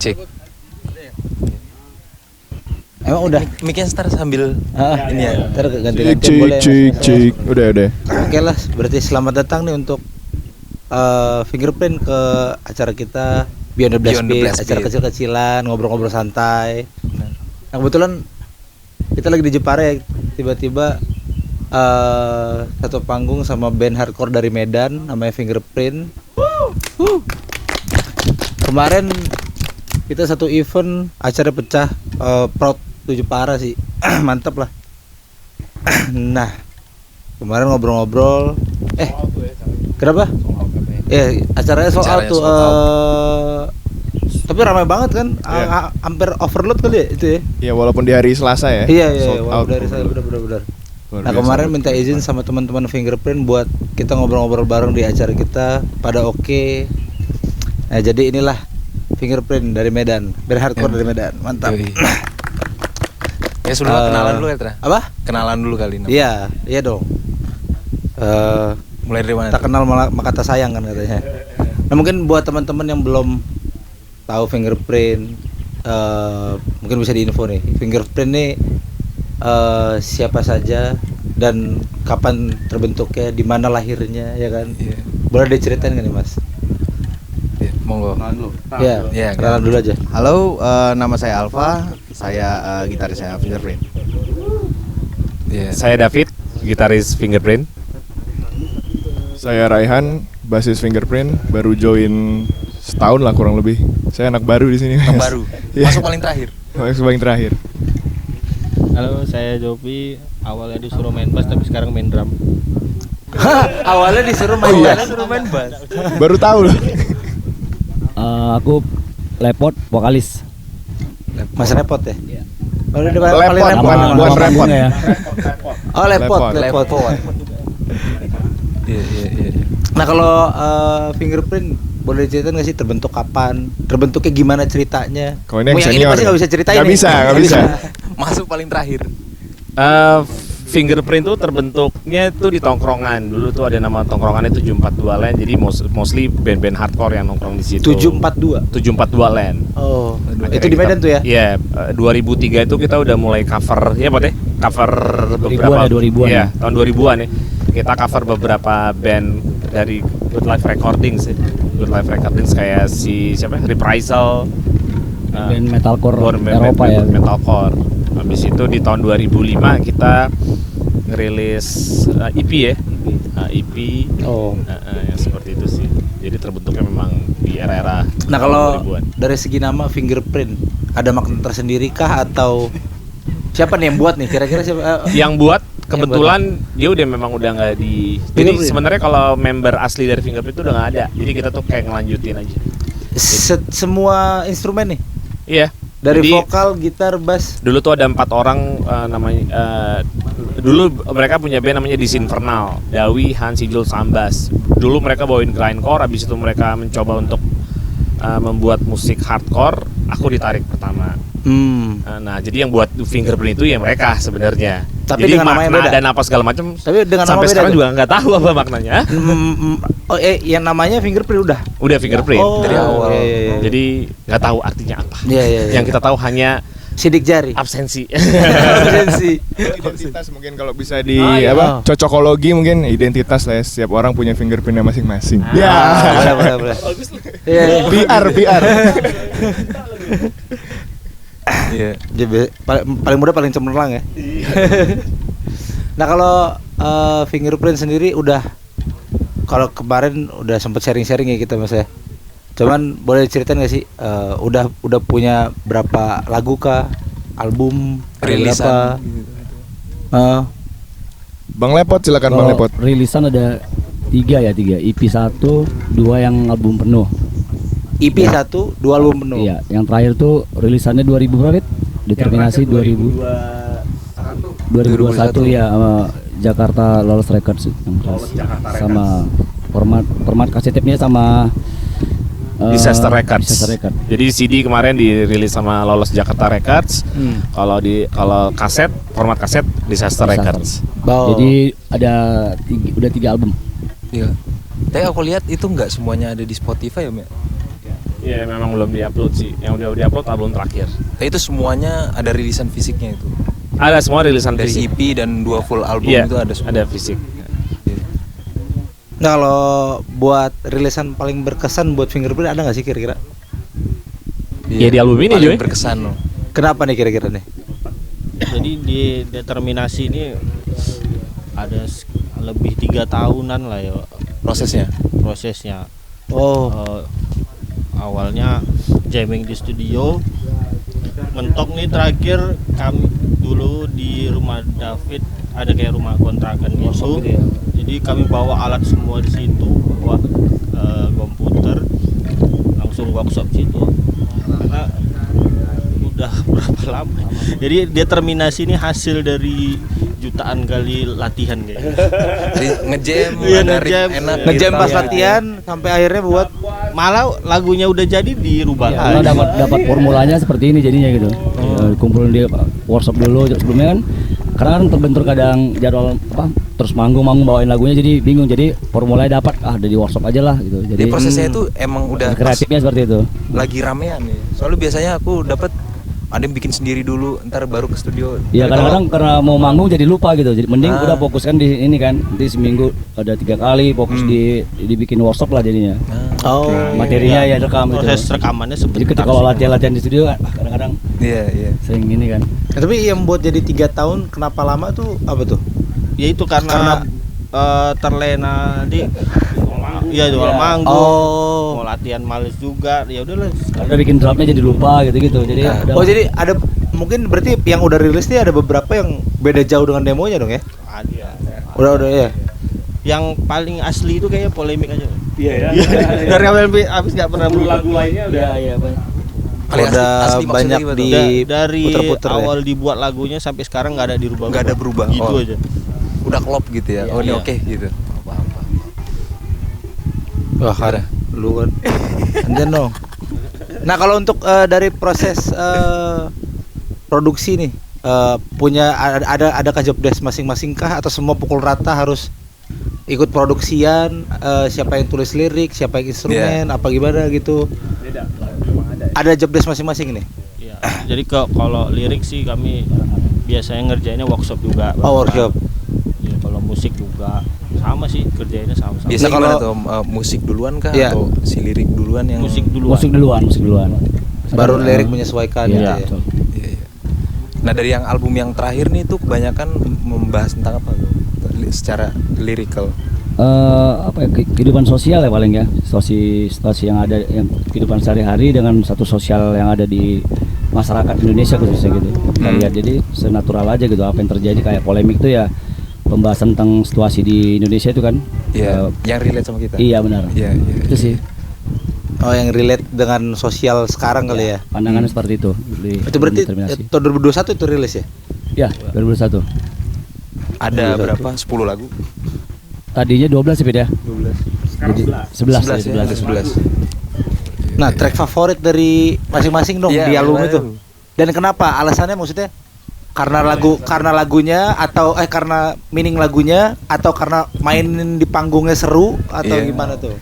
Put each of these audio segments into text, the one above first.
Cek. Emang udah? Mic-nya start sambil ini ya. Ntar ganti-ganti boleh. Cik. Udah. Oke lah, berarti selamat datang nih untuk Fingerprint ke acara kita Beyond the Blast Beat, acara kecil-kecilan, ngobrol-ngobrol santai. Nah kebetulan kita lagi di Jepara ya, tiba-tiba satu panggung sama band hardcore dari Medan namanya Fingerprint. Kemarin kita satu event acara pecah Proud to Jepara sih. Mantep lah. Nah kemarin ngobrol-ngobrol kenapa? Acaranya soal tuh tapi ramai banget kan, hampir overload kali ya itu ya. Iya walaupun di hari Selasa ya. Iya walaupun dari saya benar. Nah kemarin minta izin sama teman-teman Fingerprint buat kita ngobrol-ngobrol bareng di acara kita, pada oke. Nah jadi inilah Fingerprint dari Medan, band hardcore dari Medan, mantap. Ya sudah kenalan dulu ya Tra. Apa? Kenalan dulu kali ini. Iya dong. Mulai dari mana? Tak kenal maka tak sayang kan katanya. Nah mungkin buat teman-teman yang belum tahu Fingerprint, mungkin bisa diinfo nih. Fingerprint nih siapa saja dan kapan terbentuknya, di mana lahirnya, ya kan? Iya. Boleh diceritain nggak nih Mas? Iya, monggo. Iya, kenalan dulu aja. Halo, nama saya Alfa. Saya gitarisnya Fingerprint. Iya. Saya David, gitaris Fingerprint. Saya Raihan, basis Fingerprint, baru join setahun lah kurang lebih. Saya anak baru di sini. Yang baru. Iya. Masuk paling terakhir. Masuk paling terakhir. Halo, saya Jopi. Awalnya disuruh main bass tapi sekarang main drum. Awalnya disuruh main bass. Baru tahu loh. Aku Lepot, vokalis. Mas Repot ya? Iya. Oh, udah Lepot, paling repot. bukan repot. Ya. Oh, Lepot. Iya. Nah kalau Fingerprint boleh diceritain nggak sih terbentuk kapan? Terbentuknya gimana ceritanya? Kalau ini yang Yang senior. pasti nggak bisa ceritain. Nggak bisa. Masuk paling terakhir. Fingerprint tuh terbentuknya tuh di tongkrongan. Dulu tuh ada nama tongkrongannya 742 Land. Jadi mostly band-band hardcore yang nongkrong di situ. 742. 742 Land. Oh, Akhirnya itu di Medan tuh ya? Iya, 2003 itu kita udah mulai cover, ya Pak Teh? Cover 2000-an Iya, ya. tahun 2000-an ya. Kita cover beberapa band dari Good Life Recordings ya. Good Life Recordings kayak si siapa? Reprisal. Band metalcore band Eropa ya. Metalcore. Habis itu di tahun 2005 kita ngerilis EP ya. EP. Oh. Yang seperti itu sih. Jadi terbentuknya memang di era-era Nah kalau 2000-an. dari segi nama Fingerprint ada makna tersendiri kah atau siapa nih yang buat nih? Kira-kira siapa? Yang buat kebetulan dia memang udah nggak di. Jadi Fingerprint. sebenarnya kalau member asli dari Fingerprint itu udah nggak ada. Jadi kita tuh kayak ngelanjutin aja. Semua instrumen nih? Iya. Dari Jadi, vokal, gitar, bass. dulu tuh ada 4 orang namanya. Dulu mereka punya band namanya Disinfernal, Dawi, Han, Sijul, Sambas. Dulu mereka bawain grindcore, habis itu mereka mencoba untuk membuat musik hardcore. Aku ditarik pertama. Nah, jadi yang buat Fingerprint itu ya mereka sebenarnya. Tapi jadi dengan nama yang makna beda. dan apa segala macam. Tapi dengan nama Sampai beda sekarang tuh? juga nggak tahu apa maknanya. Yang namanya Fingerprint udah. Udah Fingerprint Oh, dari awal. iya. Jadi nggak tahu artinya apa. Iya. Yang kita tahu hanya sidik jari. absensi. Absensi. Identitas mungkin kalau bisa di cocokologi mungkin identitas lah ya. Setiap orang punya fingerprintnya masing-masing. Boleh. Iya. PR. Iya. Jadi paling muda paling cemerlang ya. Nah kalau Fingerprint sendiri udah, kalau kemarin udah sempet sharing-sharing ya kita Mas ya. Cuman boleh ceritain nggak sih udah punya berapa lagu kah, album, Rilisan. berapa? Bang Lepot silakan Bang Lepot. Rilisan ada 3 EP 1, 2 yang album penuh. EP 1, 2 album penuh. Iya, yang terakhir tuh rilisannya 2000 berapa? Determinasi 2021 ya, sama Jakarta Lolos Records yang keras. Sama format kasetnya sama Disaster Records. Disaster Records. Jadi CD kemarin dirilis sama Lolos Jakarta Records. Kalau kaset, format kaset Disaster Records. Oh. Jadi ada udah 3 album. Iya. Tapi aku lihat itu nggak semuanya ada di Spotify ya, Mbak? Iya, memang belum diupload sih. Yang udah diupload album terakhir. Nah, itu semuanya ada rilisan fisiknya itu. Ada semua rilisan Dari fisik. EP dan 2 full album Iya, itu ada semua. ada fisik. Nah, kalau buat rilisan paling berkesan buat Fingerprint ada nggak sih kira-kira? Iya, di album ini, paling Joy. berkesan loh. Kenapa nih kira-kira nih? Jadi di determinasi ini ada lebih 3 tahunan lah ya prosesnya. Oh, Awalnya jamming di studio, mentok nih terakhir kami dulu di rumah David, ada kayak rumah kontrakan gitu. Jadi kami bawa alat semua di situ, bawa komputer, langsung workshop situ. Karena udah berapa lama. Jadi determinasi ini hasil dari jutaan kali latihan kayaknya. Jadi ngejam, Iya, ada riff ngejam. enak. ngejam gitu. pas Iya. latihan sampai akhirnya buat Malah lagunya udah jadi dirubah Karena lagi. dapat formulanya seperti ini jadinya gitu. Ya, kumpulin di workshop dulu sebelumnya kan. Karena kan terbentur kadang jadwal terus manggung bawain lagunya jadi bingung. Jadi formulanya dapat ada di workshop aja lah gitu. Jadi prosesnya itu emang udah pas kreatifnya seperti itu. lagi ramean ya. Soalnya biasanya aku dapat ada yang bikin sendiri dulu, ntar baru ke studio. Iya, Tapi kadang-kadang karena mau manggung jadi lupa gitu. Jadi mending Ah. udah fokuskan di ini kan. Nanti seminggu ada 3 kali fokus dibikin workshop lah jadinya. oh Materinya ya rekam Proses gitu. rekamannya Jadi sebentar. ketika kalau latihan di studio kadang-kadang iya. sering ini kan. Nah, tapi yang buat jadi 3 tahun kenapa lama tuh apa tuh? Ya itu karena terlena di iya jual manggung. Oh. Mau latihan males juga. Ya udahlah. Udah bikin dropnya jadi lupa gitu-gitu. Jadi udah- Oh, jadi ada mungkin berarti yang udah rilis nih ada beberapa yang beda jauh dengan demonya dong ya? Ada. Udah ya. Yang paling asli itu kayaknya polemik aja. Iya ya. Dari awal sampai habis nggak pernah berubah. Lagu lainnya udah iya banyak. Paling Udah asli maksudnya banyak gimana di tuh? Dari puter-puter ya? awal dibuat lagunya sampai sekarang nggak ada dirubah. Nggak ada berubah. Gitu Oh. aja. Udah klop gitu ya. Oh, ini Iya. oke gitu. Paham. Wah, kan lu kan. Anjan dong. Nah, kalau untuk dari proses produksi nih punya adakah job desk masing-masing kah atau semua pukul rata harus ikut produksian, siapa yang tulis lirik, siapa yang instrumen, apa gimana gitu. Beda. Ada job desk masing-masing nih. Iya. Jadi kalau lirik sih kami biasanya ngerjainnya workshop juga. Oh, workshop. Ya, kalau musik juga sama sih kerjainnya sama-sama. Biasa Nah, gimana kalau- tuh? Musik duluan kah Iya. atau si lirik duluan yang Musik duluan. Musik duluan. Baru Ada- lirik menyesuaikan Iya, gitu ya. betul. Iya, iya. Nah, dari yang album yang terakhir nih tuh kebanyakan membahas tentang apa tuh? Secara lyrical. Apa ya, kehidupan sosial ya paling ya, situasi yang ada, yang kehidupan sehari-hari dengan satu sosial yang ada di masyarakat Indonesia khususnya gitu. Kita lihat jadi senatural aja gitu apa yang terjadi, kayak polemik tuh ya pembahasan tentang situasi di Indonesia itu kan. Iya, yang relate sama kita. Iya benar. Iya. Itu sih Oh, yang relate dengan sosial sekarang kali ya. pandangannya seperti itu. Itu berarti determinasi. tahun 2021 itu rilis ya? Ya 2021. Ada 21. berapa? 10 lagu? Tadinya 12 sih beda. 12. Sekarang Jadi 11. 11 ya, ada 11. Nah, track favorit dari masing-masing dong Iya, di album gimana itu. tuh? Dan kenapa? Alasannya maksudnya karena lagunya atau karena meaning lagunya atau karena mainin di panggungnya seru atau Iya. gimana tuh?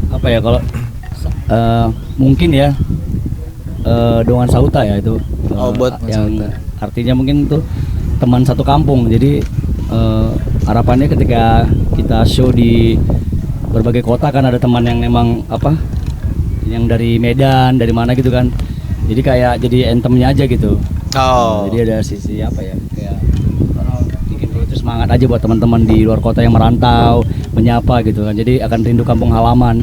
Apa ya kalau mungkin ya Dongan Sauta ya itu Oh, buat yang Sauta. artinya mungkin tuh teman satu kampung. Jadi harapannya ketika kita show di berbagai kota kan ada teman yang memang yang dari Medan, dari mana gitu kan. Jadi kayak jadi anthemnya aja gitu. Oh. Jadi ada sisi kayak bikin itu semangat aja buat teman-teman di luar kota yang merantau, menyapa gitu kan. Jadi akan rindu kampung halaman.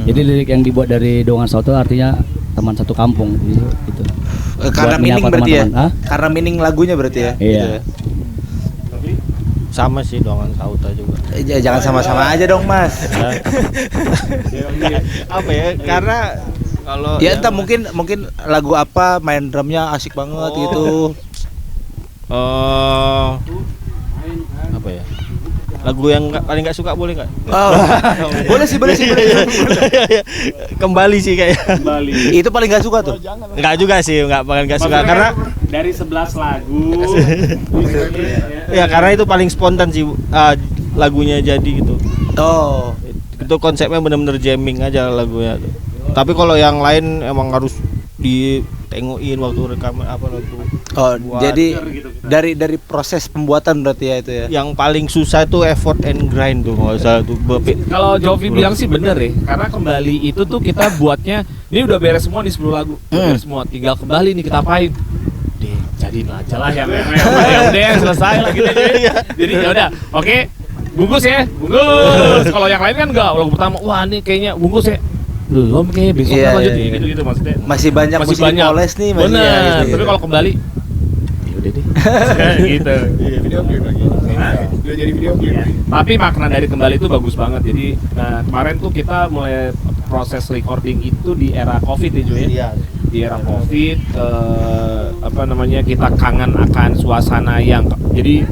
Jadi lirik yang dibuat dari Dongan Sauta artinya teman satu kampung gitu. Karena Buat meaning menyapa berarti ya? teman-teman. Hah? Karena meaning lagunya berarti ya? Iya. Gitu ya? Sama sih Dongan Sauta juga. Jangan sama-sama aja dong, Mas. Apa ya? Karena kalau Ya entah mungkin lagu apa main drumnya asik banget gitu. apa ya? Lagu yang paling nggak suka boleh nggak? Oh. boleh sih. Kembali sih kayak. Itu paling gak suka tuh. Nggak juga sih, paling nggak suka karena dari 11 lagu. ya karena itu paling spontan sih lagunya jadi gitu. Oh. Itu konsepnya benar-benar jamming aja lagunya tuh. Tapi kalau yang lain emang harus ditengokin waktu rekaman apa waktu. Oh, buat jadi gitu. dari proses pembuatan berarti ya itu ya. yang paling susah itu effort and grind tuh nggak usah tuh Kalau Jovi bilang sih bener ya, karena kembali itu tuh kita buatnya, ini udah beres semua nih 10 lagu, udah beres semua, tinggal kembali nih kita apain? Deh, jadiin aja lah yang ya udah selesai lah gitu aja. Jadi ya udah, oke, bungkus ya, bungkus. Kalau yang lain kan enggak, lagu pertama, wah ini kayaknya bungkus ya. Belum kayaknya besok Iya, kan lanjut iya, gitu maksudnya. Masih banyak Masih mesti dipoles nih masih. Bener, ya, gitu, tapi gitu. kalau kembali ya udah deh. Gitu. Video klip lagi. Udah jadi video klip. Tapi makna dari kembali itu bagus banget. Jadi kemarin tuh kita mulai proses recording itu di era Covid ya, Joy. Iya. Di era Covid apa namanya, kita kangen akan suasana yang jadi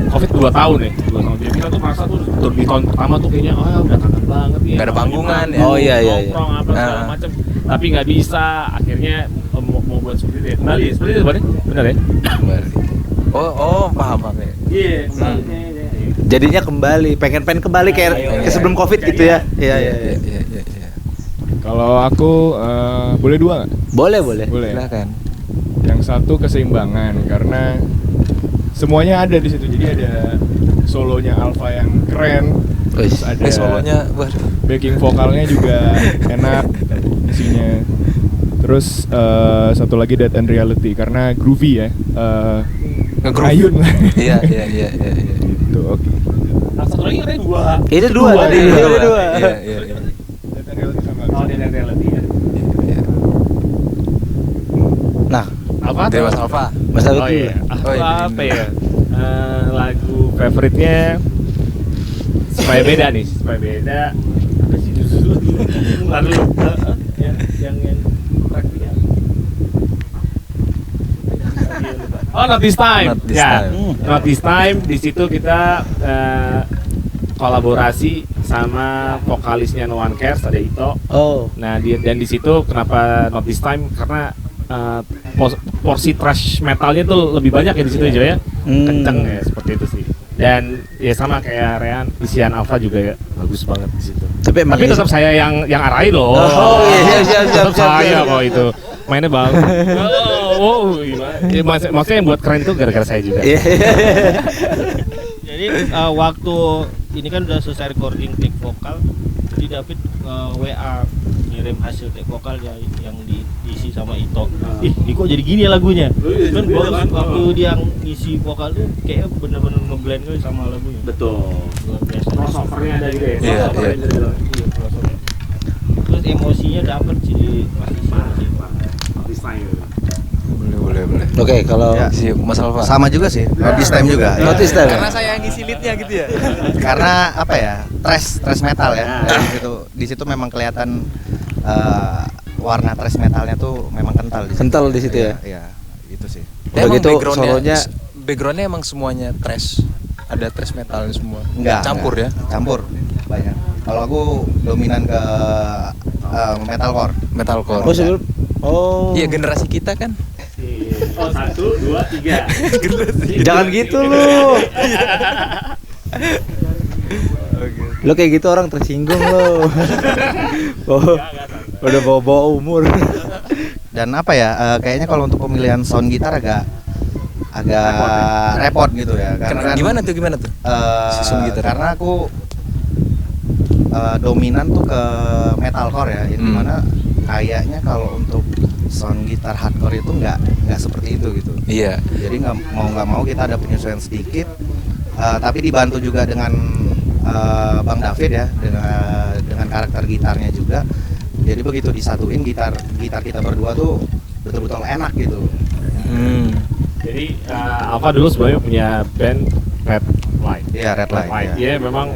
Covid 2 tahun ya. 2 tahun. Jadi kita tuh merasa tuh di tahun pertama tuh kayaknya udah kangen banget ya. Nggak ada panggungan ya. Oh, iya, iya, iya. Nongkrong apa segala macam. Tapi nggak bisa. Akhirnya mau buat seperti itu ya. Kembali seperti itu, benar ya? Oh, paham ya. Iya. Jadinya kembali, pengen kembali kayak ke sebelum Covid gitu ya. Iya, iya, iya. Iya. Kalau aku boleh 2 nggak? Boleh, boleh. Boleh. Silakan. Yang satu keseimbangan karena semuanya ada di situ. Jadi ada solonya Alfa yang keren, terus ada Ini solonya, waduh. backing vokalnya juga enak isinya. Terus satu lagi Dead and Reality karena groovy ya. Nge-groove. Ayun lah. Iya. Gitu, oke. Nah, satu lagi katanya 2. Ini 2 tadi, Iya, ini 2. Iya. Dead and Reality sama Oh, dia reality ya. Nah, Apa? Dari Mas Alfa. Mas Alfa Oh dulu. iya. Oh, iya. Apa ya? Lagu favoritnya supaya beda nih, supaya beda. Apa sih dulu? Lalu yang terakhir. Oh, Not This Time. Not This Ya, Time. Not This Time. Di situ kita kolaborasi sama vokalisnya No One Cares, ada Ito. Oh. Nah, dan di situ kenapa Not This Time, karena porsi thrash metalnya tuh lebih banyak ya di situ aja ya. Kenceng ya, seperti itu sih. Dan ya sama kayak Rehan, isian Alpha juga ya bagus banget di situ. Tapi emang Tapi tetap saya yang arahin loh. Oh, iya, siap. Tetap saya kok itu. Mainnya bagus. Gimana? Ya, maksudnya yang buat keren tuh gara-gara saya juga. Iya. Jadi waktu ini kan udah selesai recording take vokal, jadi David WA ngirim hasil take vokal yang diisi sama Ito. Ih, kok jadi gini ya lagunya? Kan bagus waktu dia ngisi vokal tuh kayaknya bener-bener ngeblend kan sama lagunya. Betul. Luar biasa. Crossover-nya ada juga ya. Iya, Crossover-nya iya. ada. Iya, crossover. Terus emosinya dapet sih di Not This Time. Boleh. Oke, kalau Ya. Si Mas Alfa. Sama juga sih, Not This Time juga. Not This Time. Karena saya yang ngisi leadnya gitu ya. Karena apa ya, thrash metal ya. Di situ memang kelihatan warna thrash metalnya tuh memang kental di situ. Kental di situ ya? Iya, itu sih. Udah gitu solonya backgroundnya emang semuanya thrash. Ada thrash metalnya semua. Enggak, Campur enggak. ya. Campur banyak. Kalau aku dominan ke metalcore. Metalcore. Oh, sebelum Iya, generasi kita kan. Oh, 1, 2, 3. Jangan gitu lu. Lo kayak gitu orang tersinggung lo. Udah bawa umur. Dan apa ya, kayaknya kalau untuk pemilihan sound gitar agak repot gitu ya. Karena Gimana tuh? Si sound gitar. Karena aku dominan tuh ke metalcore ya, yang dimana kayaknya kalau untuk sound gitar hardcore itu nggak seperti itu gitu. Iya. Jadi nggak mau kita ada penyesuaian sedikit, tapi dibantu juga dengan Bang David ya, dengan karakter gitarnya juga. Jadi begitu disatuin gitar kita berdua tuh betul-betul enak gitu. Jadi Alpha dulu sebenarnya punya band Red Light. Iya, Red Light. Iya, memang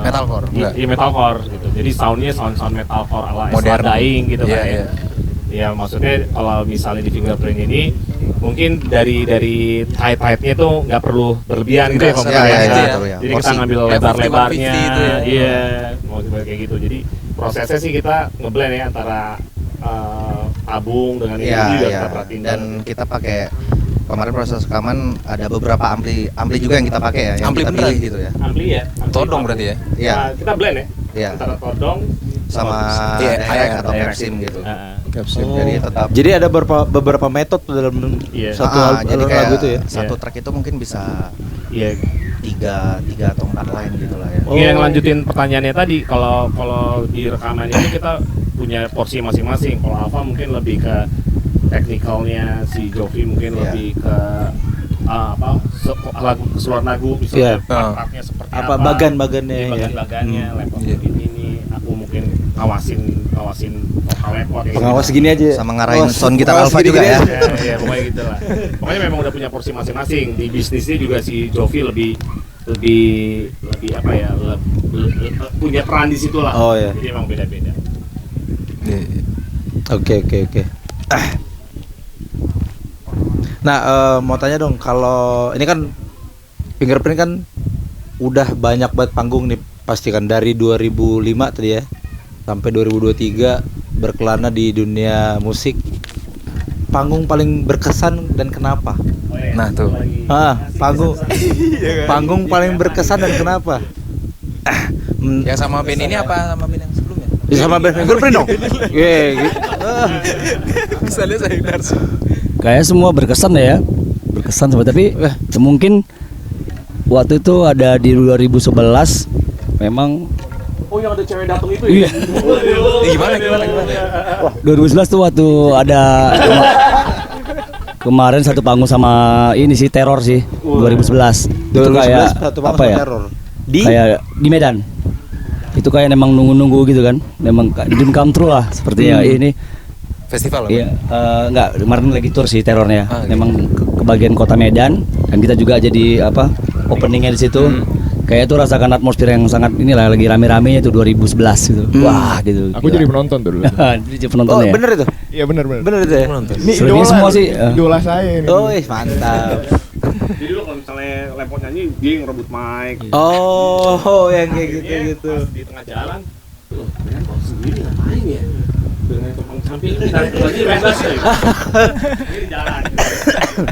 Metalcore, enggak? Iya, metalcore gitu. Jadi soundnya sound metalcore ala Modern. Dying gitu Iya, kan ya. iya. Ya maksudnya kalau misalnya di Fingerprint ini mungkin dari tight-tightnya tuh nggak perlu berlebihan gitu ya, Nggak, komputernya. iya, Jadi betul, ya. kita Porsi. ngambil Kayak lebar-lebarnya, 5150 itu ya. iya, mau kayak gitu. Jadi prosesnya sih kita ngeblend ya antara tabung dengan ini Iya, juga iya. kita perhatiin. Dan kita pakai kemarin proses rekaman ada beberapa ampli juga yang kita pakai ya, yang Ampli kita beneran? pilih gitu ya. ampli ya. Todong berarti ya? Iya. Kita blend ya. Iya. Antara todong sama Iya, direct atau direct. capsim gitu. Capsule. Jadi tetap Jadi ada beberapa metode dalam Iya. satu jadi lagu kayak itu ya. satu Iya. track itu mungkin bisa Iya. tiga atau 4 line gitu lah ya. Yang lanjutin pertanyaannya tadi, kalau di rekamannya ini kita punya porsi masing-masing. Kalau Alfa mungkin lebih ke teknikalnya, si Jovi mungkin Iya. lebih ke keseluruhan lagu, Iya. misalnya part-partnya seperti Apa apa, bagan-bagannya Iya, ya. bagan-bagannya, laptop Iya. ini, aku mungkin ngawasin vokal laptop kayak Pengawas gitu. gini aja. Sama ngarahin Oh, sound gitar pengawas Alpha juga gini-gini ya. aja. Ya, pokoknya gitu lah. Pokoknya memang udah punya porsi masing-masing. Di bisnisnya juga si Jovi lebih apa ya, punya peran di situ lah. Oh, iya. Jadi emang beda-beda. Iya, iya. Oke. Nah, mau tanya dong, kalau ini kan Fingerprint kan udah banyak banget panggung nih, pasti kan dari 2005 tadi ya sampai 2023 berkelana di dunia musik. Panggung paling berkesan dan kenapa? Nah, tuh. Panggung paling berkesan dan kenapa? Yang sama band ini apa sama band yang sebelumnya? Ya sama band Fingerprint dong. Iya, gitu. Misalnya saya Darsi. Kayak semua berkesan ya, berkesan semua. Tapi mungkin waktu itu ada di 2011 memang. Oh, yang ada cewek datang itu Iya. Gimana? 2011 tuh waktu ada kemarin satu panggung sama ini sih Teror sih 2011. Itu 2011 kayak satu panggung apa sama ya? Teror. Kayak di Medan. Itu kayak memang nunggu-nunggu gitu kan. Memang dream come true lah sepertinya ini. Festival apa? Iya, enggak, kemarin lagi tour sih Terornya. Ah, gitu. Memang ke bagian kota Medan dan kita juga jadi openingnya di situ. Kayak itu rasakan atmosfer yang sangat inilah, lagi rame-ramenya itu 2011 gitu. Wah, gitu. Aku jadi penonton tuh dulu. jadi penonton Oh, ya. bener itu. Iya benar. Bener itu ya. Ini Selebihnya semua sih, idola saya ini. Oh, mantap. Jadi dulu kalau misalnya Lepot nyanyi, dia yang rebut mic. Oh, yang kayak gitu. Pas di tengah jalan, loh, kalian kok sendiri ngapain ya? Dengan topang samping ini tarik lagi bebas ya. Ini jalan.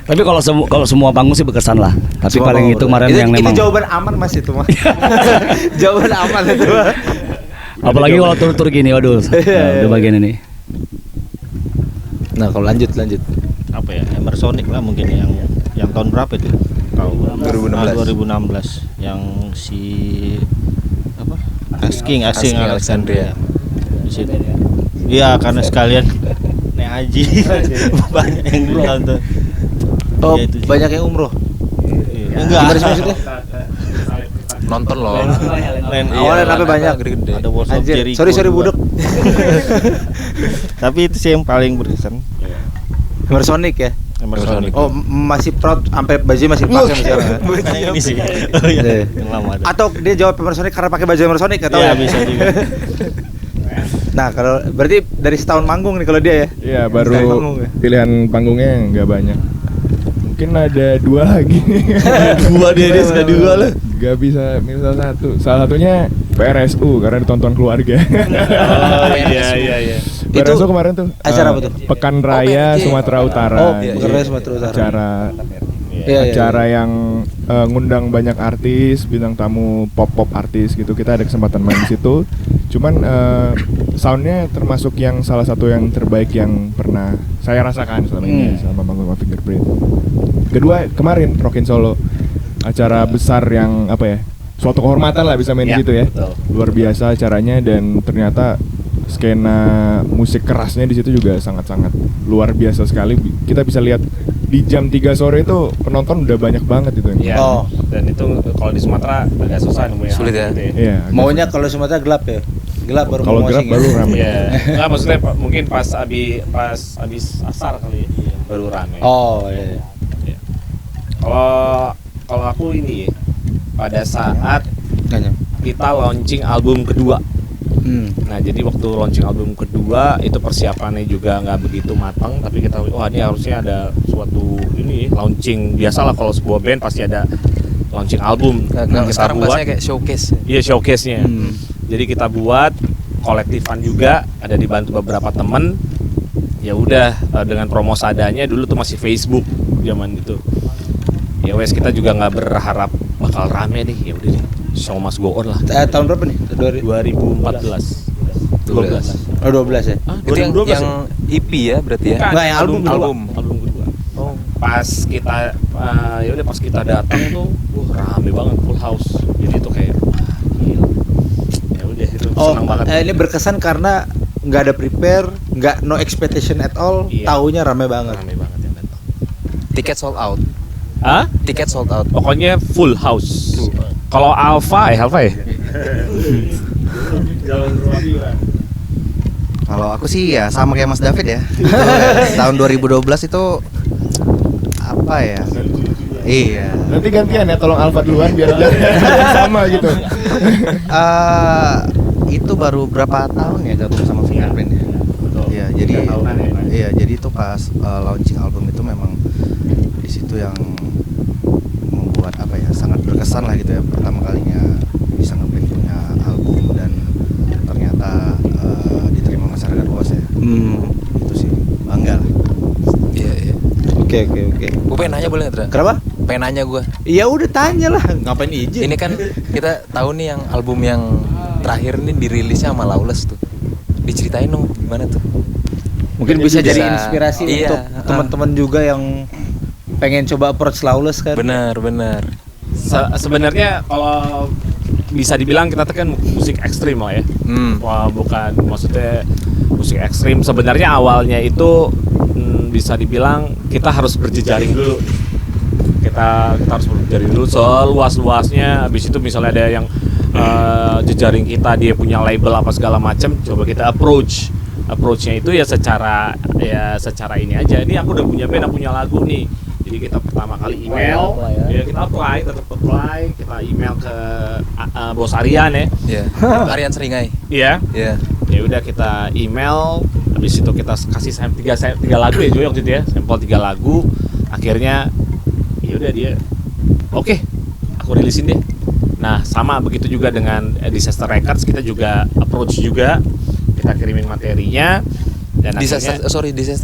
Tapi kalau semua panggung sih berkesan lah. Tapi Semua paling panggung itu berkesan. kemarin yang itu memang jawaban aman Mas itu mah. Jawaban aman itu mah. apalagi kalau tur-tur gini, waduh. Udah bagian ini. Nah, kalau lanjut. Apa ya, Emersonic lah mungkin yang tahun berapa itu? Tahu 2016. 2016 yang si apa? Asking Alexandria. Di situ. Iya, karena sekalian naik haji. Banyak yang nonton. Oh, Iya, itu sih. banyak yang umroh. Enggak. Gimana sih maksudnya? Nonton loh. Lain Awalnya tapi banyak. Gede-gede. ada Walls of Anjir, Jericho. sorry juga. buduk. Tapi itu sih yang paling berkesan. Emersonic ya. Emersonic. Oh, masih proud sampai baju masih pakai misalnya. Bukan yang ini sih. Oh iya, Iya. yang lama ada. Atau dia jawab Emersonic karena pakai baju Emersonic atau Iya, ya? bisa juga. Nah, kalau berarti dari setahun manggung nih kalau dia ya. Iya Dari baru panggung ya? pilihan panggungnya nggak banyak. Mungkin ada 2 lagi. Dua dia suka dua lah. Gak bisa milih salah satu. Salah satunya PRSU karena ditonton keluarga. Oh iya. PRSU kemarin tuh acara apa tuh? Pekan Raya PRJ. Sumatera Utara. Oh, Jadi Pekan Raya Sumatera Utara. acara yang ngundang banyak artis, bintang tamu pop artis gitu. Kita ada kesempatan main di situ. Cuman soundnya termasuk yang salah satu yang terbaik yang pernah saya rasakan selama ini selama manggung sama Fingerprint. Kedua kemarin Rockin Solo, acara besar yang apa ya, suatu kehormatan lah bisa main di situ ya. Luar biasa acaranya dan ternyata skena musik kerasnya di situ juga sangat-sangat luar biasa sekali. Kita bisa lihat di jam 3 sore itu penonton udah banyak banget itu. Iya. Oh. Dan itu kalau di Sumatera agak susah nemuin. Sulit ya? Iya. agak- Maunya kalau Sumatera gelap ya. Gelap baru kalau mau gelap sing. baru ramai. Iya. Enggak, maksudnya mungkin pas abis asar kali ya, baru rame. Oh, iya. Kalau aku ini ya, pada saat Nanya. kita launching album kedua. Hmm. Nah, jadi waktu launching album kedua itu persiapannya juga nggak begitu matang, tapi kita wah ini harusnya ada suatu ini launching. Biasalah kalau sebuah band pasti ada launching album. Kalau Kita sekarang buat, bahasanya kayak showcase. iya showcase-nya. Hmm. Jadi kita buat kolektifan juga, ada dibantu beberapa temen. Ya udah dengan promo seadanya, dulu tuh masih Facebook zaman itu. Ya wes kita juga nggak berharap bakal rame nih, ya udah deh. Show must go on lah. Tahun berapa nih? 2014. Oh 12 ya. Itu yang 2012 yang EP ya berarti ya. Enggak, yang album kedua. Oh, pas kita ya udah pas kita datang tuh, rame banget, full house. Jadi itu kayak gila. Ya udah itu senang banget. Ini berkesan karena nggak ada prepare, nggak no expectation at all, taunya rame banget. Rame banget yang datang. Tiket sold out. Hah? Tiket sold out. Pokoknya full house. Kalau Alpha ya? Kalau aku sih ya sama kayak Mas David ya. Tahun 2012 itu apa ya? Iya. Nanti gantian ya, tolong Alfa duluan biar sama gitu. Itu baru berapa tahun ya gabung sama Fingerprint ya? Iya, jadi itu pas launching album itu memang di situ yang membuat apa ya, sangat berkesan lah gitu ya, pertama kalinya bisa ngeprint punya album dan ternyata diterima masyarakat luas ya. Itu sih bangga lah. Iya. Oke. Gue pengen nanya boleh nggak, Tra? Kenapa? Pengen nanya gue. Ya udah tanya lah, ngapain izin? Ini kan kita tahu nih yang album yang terakhir nih dirilisnya sama Lawless tuh. Diceritain dong gimana tuh? Mungkin bisa jadi inspirasi iya, untuk teman-teman juga yang pengen coba approach Lawless kan. Benar. Sebenarnya kalau bisa dibilang kita tuh kan musik ekstrim lah ya. Wah, bukan maksudnya musik ekstrim. Sebenarnya awalnya itu bisa dibilang kita harus berjejaring dulu. Kita harus berjejaring dulu seluas-luasnya. Habis itu misalnya ada yang jejaring kita dia punya label apa segala macam, coba kita approachnya itu ya secara ini aja. Ini aku udah punya band, aku punya lagu nih. Jadi kita pertama kali email, kita apply, kita email ke bos Aryan ya. Iya. Aryan Seringai. Iya. Iya. Ya udah kita email, habis itu kita kasih tiga lagu ya Joy waktu itu ya, sampel 3 lagu. Akhirnya ya udah dia, oke, aku rilisin deh. Nah sama begitu juga dengan Disaster Records, kita juga approach juga, kita kirimin materinya. Dan Disaster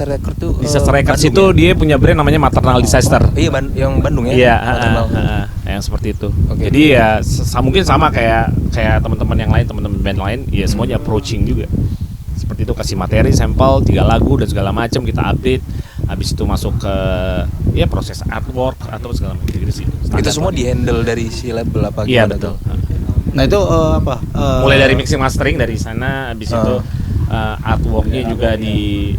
Record tuh. Disaster Records Bandung itu ya? dia punya brand namanya Maternal Disaster. Iya, yang Bandung ya. Iya, Maternal. yang seperti itu. Oke. Jadi ya mungkin sama kayak teman-teman yang lain, teman-teman band lain, ya semuanya approaching juga. Seperti itu, kasih materi, sampel 3 lagu dan segala macam, kita update. Habis itu masuk ke ya proses artwork atau segala macam gitu sih. Itu semua di-handle dari si label apa Iya, gimana betul. tuh? Nah itu Mulai dari mixing mastering dari sana, habis itu artworknya juga di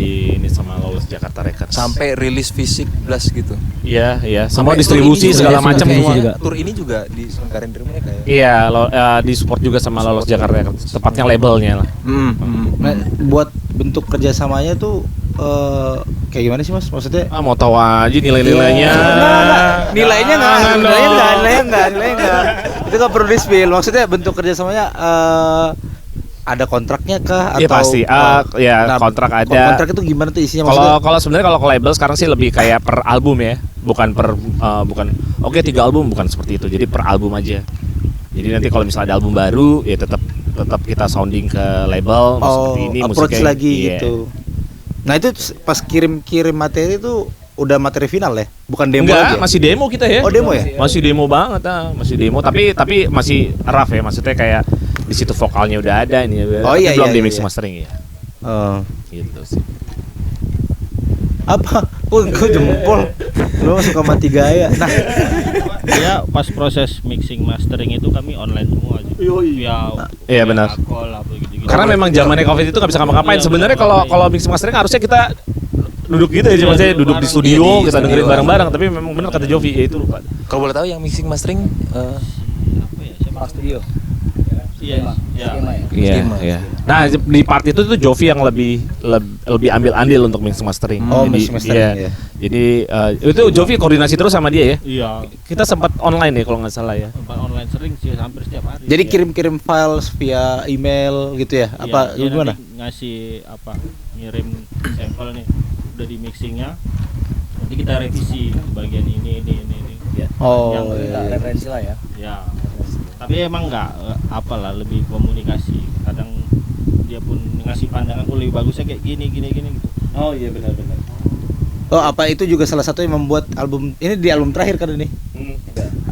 ini sama Lawless Jakarta Records. Sampai rilis fisik blast gitu. Iya, semua Sampai distribusi tour ini segala juga, macam semua juga. Tour ini juga diselenggarain dari mereka ya. Iya, di support juga sama Lawless Jakarta Records. Tepatnya labelnya lah. Nah, buat bentuk kerjasamanya tuh kayak gimana sih Mas? Maksudnya? Mau tahu aja nilai-nilainya. Nilainya enggak. Itu nggak perlu di-spill. Maksudnya bentuk kerjasamanya ada kontraknya kah atau? Iya pasti. Kontrak ada. Kontrak itu gimana tuh isinya maksudnya? Kalau sebenarnya kalau label sekarang sih lebih kayak per album ya, bukan 3 album, bukan seperti itu. Jadi per album aja. Jadi nanti kalau misalnya ada album baru ya tetap kita sounding ke label seperti ini approach musiknya lagi gitu. Nah itu pas kirim materi itu udah materi final ya, bukan demo lagi. Enggak, masih demo kita ya. Oh demo ya? Masih demo banget masih demo. Tapi masih rough ya, maksudnya kayak di situ vokalnya udah ada ini. Oh iya, belum iya, di mix iya. mastering ya. Gitu sih. Apa? Gue jempol. Lu suka mati gaya. Nah, Ya pas proses mixing mastering itu kami online semua aja. Iya, benar. Call apa gitu-gitu. Karena memang zamannya Covid itu nggak bisa ngapa-ngapain. Iya, Sebenarnya benar. kalau mix mastering harusnya kita duduk gitu ya, maksudnya duduk di studio, Iya, di kita dengerin studio. bareng-bareng. Tapi memang benar kata Jovi, ya itu lupa. Kalau boleh tahu yang mixing mastering Apa ya? Siapa? Studio. Iya. Iya. Nah di part itu tuh Jovi yang lebih ambil andil untuk mix mastering. mix mastering, ya. Jadi itu Jovi koordinasi terus sama dia ya. Iya. Kita sempat online ya kalau nggak salah ya. Tempat online sering sih hampir setiap hari. jadi Iya. kirim via email gitu ya? Iya, Apa dia gimana? nanti ngasih ngirim sampel nih udah di mixingnya, nanti kita revisi bagian ini. Oh, Yang iya. Referensi lah ya. Ya, tapi emang lebih komunikasi. Kadang dia pun ngasih pandangan, lebih bagusnya kayak gini gitu. Oh iya benar. Oh, apa itu juga salah satu yang membuat album ini di album terakhir kan ini?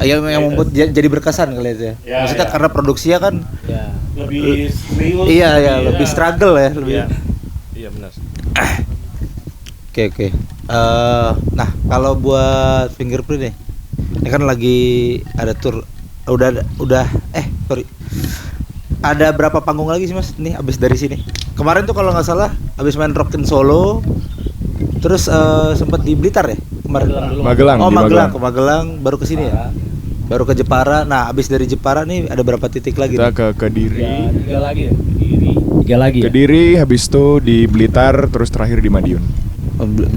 Yang membuat jadi berkesan kali itu ya. Ya, Maksudnya ya. karena produksinya kan Ya. lebih serius. Iya, lebih struggle ya, lebih. Iya benar. Oke. Nah, kalau buat Fingerprint nih, ini kan lagi ada tour, sorry. Ada berapa panggung lagi sih Mas? Nih abis dari sini. Kemarin tuh kalau nggak salah abis main Rockin Solo, terus sempat di Blitar ya kemarin. Magelang. Oh di Magelang, ke Magelang, baru ke sini ya. Baru ke Jepara. Nah abis dari Jepara nih ada berapa titik lagi? Kita nih? ke Kediri. Tiga lagi ya. Tiga lagi ya. Kediri, habis itu di Blitar, terus terakhir di Madiun.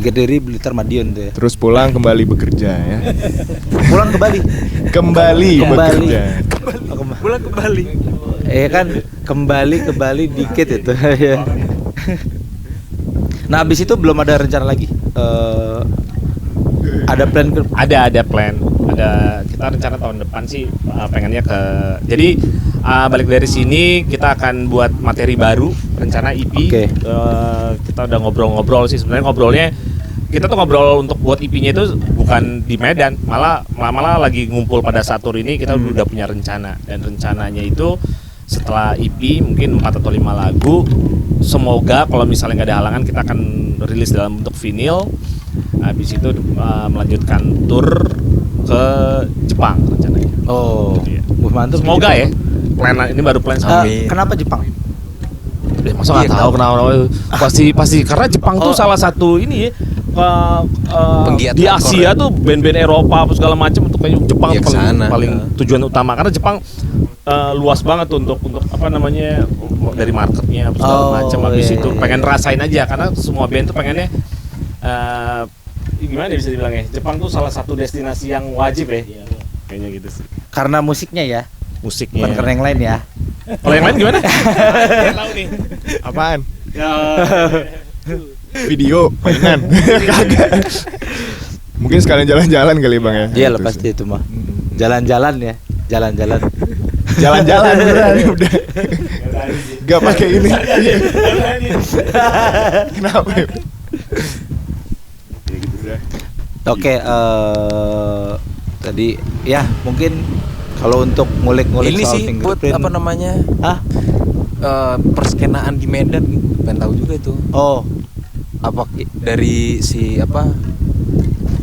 Kediri, Blitar, Madiun tuh ya. Terus pulang kembali bekerja ya. Pulang ke Bali. Kembali bekerja. Pulang ke Bali. Kan kembali ke Bali dikit itu ya. Nah abis itu belum ada rencana lagi. Ada plan ke? Ada plan. Kita rencana tahun depan sih pengennya ke. Jadi balik dari sini kita akan buat materi baru, rencana EP. Oke. Kita udah ngobrol-ngobrol sih sebenarnya ngobrolnya. Kita tuh ngobrol untuk buat EP-nya itu bukan di Medan, malah lagi ngumpul pada saat tour ini kita udah punya rencana, dan rencananya itu setelah EP mungkin 4 atau 5 lagu. Semoga kalau misalnya nggak ada halangan kita akan rilis dalam bentuk vinyl. Habis itu melanjutkan tour ke Jepang rencananya. Oh, Iya. mantap. Semoga ya. Plan ini baru plan sama. Kenapa Jepang? Masa nggak tahu kenapa? Pasti karena Jepang tuh salah satu ini ya. Penggiat Di hardcore Asia ya. tuh band-band Eropa apa segala macam untuk kayak Jepang Iya, tuh kesana. paling tujuan utama, karena Jepang luas banget tuh untuk apa namanya, dari marketnya apa segala macam. Habis itu pengen rasain aja, karena semua band tuh pengennya gimana ya bisa dibilang ya, Jepang tuh salah satu destinasi yang wajib ya, kayaknya gitu sih. Karena musiknya ya, Musiknya. bukan karena yang lain ya. Kalau yang lain gimana? Nggak tahu nih. Apaan? Ya, Video, mainan. Kagak. Mungkin sekalian jalan-jalan kali Bang ya. Iya Gitu lah pasti sih. itu mah. Jalan-jalan ya, jalan-jalan. Jalan-jalan beneran udah. Gak pakai ini. Kenapa? Ya? Oke, tadi ya mungkin kalau untuk ngulik-ngulik Ini soal sih buat Fingerprint. apa namanya? Hah? Perskenaan di Medan, pengen tahu juga itu. Oh, Apa dari si apa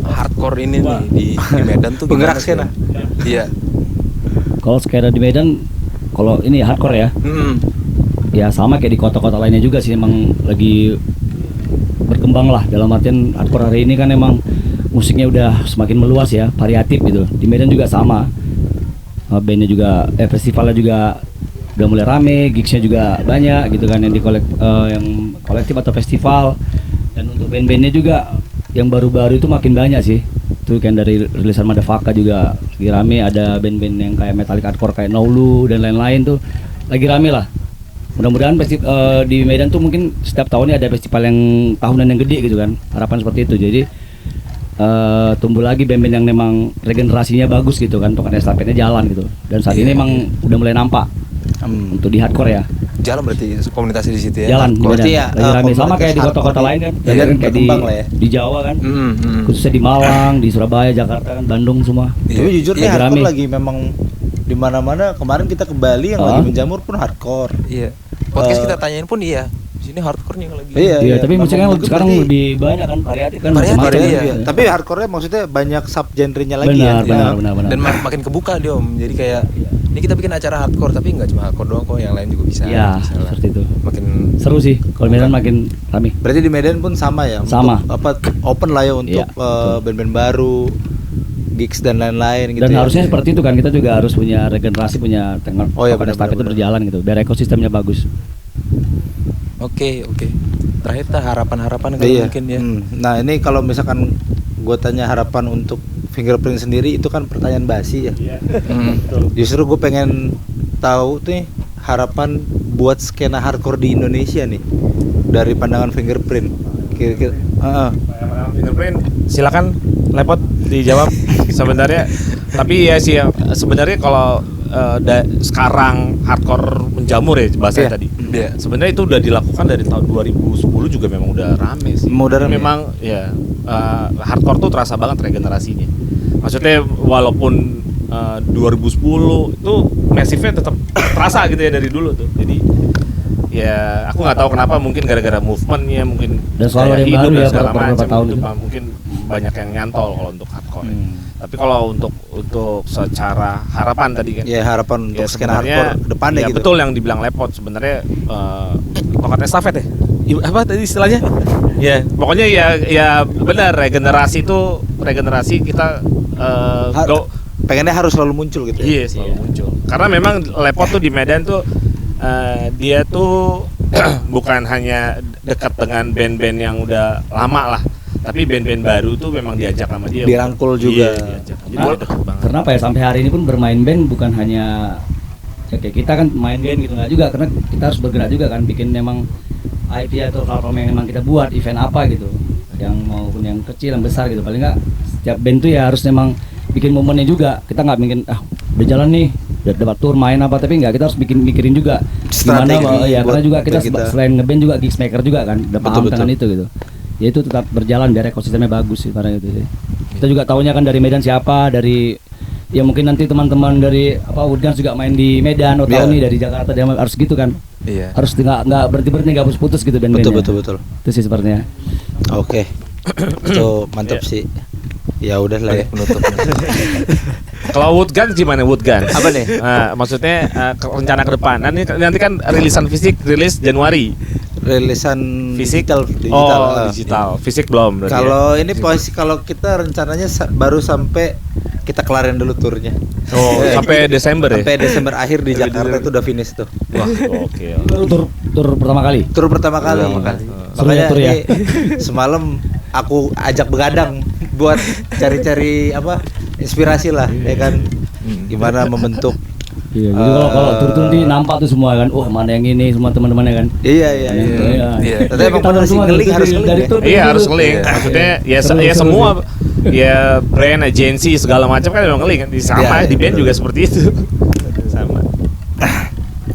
hardcore ini nih di Medan tuh Penggerak gimana sih? skena. Iya. Kalau skena di Medan, kalau ini hardcore ya, ya sama kayak di kota-kota lainnya juga sih, emang lagi berkembang lah. Dalam artian hardcore hari ini kan emang musiknya udah semakin meluas ya, variatif gitu. Di Medan juga sama, bandnya juga, festivalnya juga udah mulai rame, gigsnya juga banyak gitu kan, yang yang kolektif atau festival. Dan untuk band-bandnya juga yang baru-baru itu makin banyak sih. Itu kan dari rilisan Madafaka juga lagi rame, ada band-band yang kayak metallic hardcore kayak Naulu dan lain-lain tuh lagi rame lah. Mudah-mudahan di Medan tuh mungkin setiap tahunnya ada festival yang tahunan yang gede gitu kan. Harapan seperti itu. Jadi tumbuh lagi band-band yang memang regenerasinya bagus gitu kan, token estafetnya jalan gitu. Dan saat ini emang udah mulai nampak untuk di hardcore ya. Jalan berarti komunitasnya di situ ya. Jalan di berarti Medan. ya, Lagi rame sama komunitas kayak di kota-kota hardcore lain kan. di- Kayak Medan kayak berkembang lah ya. di Jawa kan. Mm-mm. Khususnya di Malang, di Surabaya, Jakarta kan, Bandung semua. Tapi jujur nih Lagi hardcore rame. lagi memang di mana-mana. Kemarin kita ke Bali yang lagi menjamur pun hardcore. Iya. Podcast kita tanyain pun iya. Di sini hardcore-nya yang lagi. Iya, tapi Memang musiknya mungkin sekarang berarti- lebih banyak kan, variatif kan, Variatif, macam-macam iya. gitu. Tapi hardcore-nya maksudnya banyak sub genre-nya lagi Benar, ya. benar. Dan makin kebuka dia Om. Jadi kayak ini kita bikin acara hardcore tapi nggak cuma hardcore doang kok, yang lain juga bisa. Ya, Bisa lah. seperti itu. Makin Seru sih, kalau Medan makin rame. Berarti di Medan pun sama ya. Sama. Untuk, apa open lah ya untuk Iya, betul. band-band baru, gigs dan lain-lain gitu. Dan ya. harusnya seperti itu kan, kita juga harus punya regenerasi, punya Oh iya, token benar, estafet itu benar. berjalan gitu, biar ekosistemnya bagus. Oke. Terakhir harapan-harapan kalau Iya. mungkin ya. Nah ini kalau misalkan gue tanya harapan untuk Fingerprint sendiri itu kan pertanyaan basi ya. Hmm. Justru gue pengen tahu tuh nih, harapan buat skena hardcore di Indonesia nih dari pandangan Fingerprint. Kira-kira. Fingerprint, silakan lepot dijawab sebenarnya. Tapi ya sih sebenarnya kalau sekarang hardcore menjamur ya bahasanya Iya. tadi. Iya. Sebenarnya itu udah dilakukan dari tahun 2010 juga, memang udah rame sih. Udah rame. Memang ya hardcore tuh terasa banget regenerasinya. Maksudnya walaupun 2010 itu massive-nya tetap terasa gitu ya dari dulu tuh. Jadi ya aku nggak tahu kenapa, mungkin gara-gara movementnya, mungkin Dan selalu ada yang hidup baru dan ya, segala beberapa macam tahun itu, itu. mungkin banyak yang nyantol kalau untuk hardcore. Tapi kalau untuk secara harapan tadi kan, Ya harapan untuk ya skena sebenarnya hardcore ke depannya ya gitu. betul yang dibilang Lepot sebenarnya tongkat estafet ya. Apa tadi istilahnya? Ya, pokoknya ya benar, regenerasi kita Pengennya harus selalu muncul gitu. Ya? iya selalu muncul. Karena memang Lepot tuh di Medan tuh dia tuh bukan hanya dekat dengan band-band yang udah lama lah, tapi band-band baru tuh memang diajak sama dia. Dirangkul juga. Iya, diajak. Jadi Nah, deket banget. karena apa ya, sampai hari ini pun bermain band bukan hanya ya kayak kita kan main band gitu nggak juga, karena kita harus bergerak juga kan, bikin memang IP atau platform yang memang kita buat, event apa gitu, yang maupun yang kecil yang besar gitu, paling nggak setiap band tuh ya harus memang bikin momennya juga. Kita nggak bikin udah jalan nih udah dapat tour main apa, tapi nggak, kita harus mikirin juga gimana Strategi ya, buat karena juga kita kita. selain ngeband juga gigs maker juga kan, udah paham Betul, dengan itu gitu. Ya itu tetap berjalan biar ekosistemnya bagus sih pada itu sih. Kita juga tahunya kan dari Medan siapa, dari ya mungkin nanti teman-teman dari Woodguns juga main di Medan, atau tahu nih dari Jakarta, dia harus gitu kan. Iya. Harus nggak berhenti nggak putus gitu band-bandnya. Betul. Itu sih sepertinya. Oke. Itu mantap sih. Ya udah lah ya. Penutup. Kalau Woodguns gimana Woodguns? Apa nih? Maksudnya rencana ke depan. Nanti kan rilis Januari. Rilisan Fisik digital. digital. Fisik belum berarti. Kalau ini posisi, kalau kita rencananya baru sampai kita kelarin dulu turnya. Sampai Desember ya. Sampai Desember akhir di Jakarta itu udah finish tuh. Wah, oke. Tur pertama kali. Tur pertama kali. Makanya Seru ya, ini semalam aku ajak begadang buat cari-cari inspirasi lah, ya kan, gimana membentuk. Iya, jadi kalau tur nanti nampak tuh semua kan, mana yang ini, semua teman-temannya kan. Iya. Tapi emang Kita bener sih, semua ngeling, harus ngeling dari ya. tur Iya ke harus tur. ngeling. Iya. Maksudnya ya Seru semua sih. ya brand, agensi segala macam kan memang ngeling kan. Sama Iya, di band betul. juga seperti itu. Sama.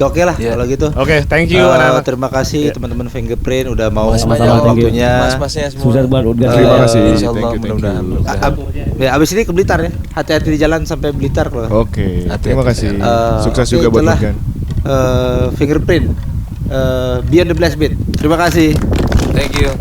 Oke lah Iya. kalau gitu. Oke, thank you anak-anak. Terima kasih teman-teman Fingerprint udah mau Sama-sama, Sama-sama, thank you. waktunya. Mas-masnya semua. Sukses buat Woodguns. Terima kasih. Insyaallah, Thank you. mudah-mudahan. Ya abis ini ke Blitar ya. Hati-hati di jalan sampai Blitar kalau. Oke, Hati-hati. terima kasih. Sukses Oke, juga buat itulah, Woodgun. Fingerprint Beyond the Blast Beat. Terima kasih. Thank you.